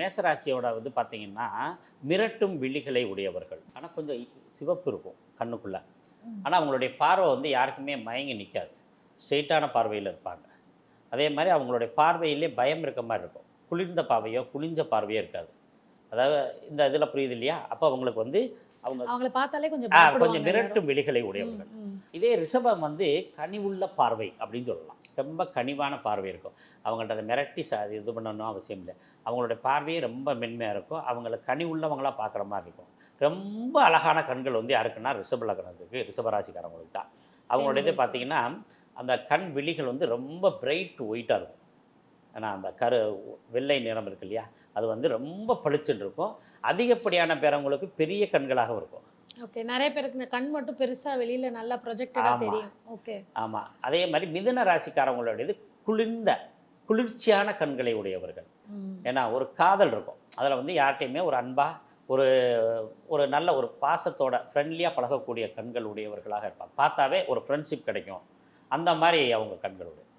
மேசராசியோட வந்து பார்த்தீங்கன்னா, மிரட்டும் விழிகளை உடையவர்கள். ஆனா கொஞ்சம் சிவப்பு இருக்கும் கண்ணுக்குள்ள. ம். ஆனா அவங்களுடைய பார்வை வந்து யாருக்குமே மயங்கி நிக்காது. ஸ்ட்ரெய்ட்டான பார்வையில இருப்பாங்க. அதே மாரி அவங்களுடைய பார்வையிலே பயம் இருக்க மாரி இருக்கும். குளிர்ந்த பார்வையோ, குனிஞ்ச பார்வையோ இருக்காது. அதாவது இந்த இதில புரியுது இல்லையா? அப்ப அவங்களுக்கு வந்து அவங்க அவங்கள பார்த்தாலே கொஞ்சம் கொஞ்சம் பயப்படுவாங்க எல்லாரும். மிரட்டும் விழிகளை ம், உடையவர்கள். ம். இதே ரிஷபம் வந்து கனிவுள்ள பார்வை அப்படின்னு சொல்லலாம். ரொம்ப கனிவான பார்வை இருக்கும். அவங்கள்ட்ட அத மிரட்டி இது பண்ணணும்னு அவசியம் இல்ல. அவங்களுடைய பார்வையே ரொம்ப மென்மையா இருக்கும். அவங்கள கனிவுள்ளவங்களா பார்க்குற மாரி இருக்கும். ரொம்ப அழகான கண்கள் வந்து யாருக்குன்னா ரிஷப லக்னத்துக்கு, ரிஷப ராசிக்காரங்களுக்கு தான். அவங்களுடையது பெண்களுக்கு. பார்த்தீங்கன்னா, அந்த கண் விழிகள் வந்து ரொம்ப பிரைட் ஒயிட்டா இருக்கும். ஏன்னா அந்த வெள்ளை நிறம் இருக்கு இல்லையா? அது வந்து ரொம்ப பளிச்சுன்னு இருக்கும். அதிகப்படியான பேரவங்களுக்கு பெரிய கண்களாகவும் இருக்கும். ஓகே. நெறைய பேருக்கு இந்த கண் மட்டும் பெருசா வெளியில நல்லா ப்ரொஜெக்டடா ஆமா. தெரியும். ஓகே. ஆமா. அதே மாரி மிதுன ராசிக்காரவங்களுடையது குளிர்ந்த, குளிர்ச்சியான கண்களை உடையவர்கள். ம். ஏன்னா ஒரு காதல் இருக்கும். அதில வந்து யார்ட்டயுமே ஒரு அன்பா, ஒரு ஒரு நல்ல ஒரு பாசத்தோட ஃப்ரெண்ட்லியா பழகக்கூடிய கண்கள் உடையவர்களாக இருப்பாங்க. பார்த்தாவே ஒரு ஃப்ரெண்ட்ஷிப் கிடைக்கும். அந்த மாரி அவங்க கண்கள் உடையது.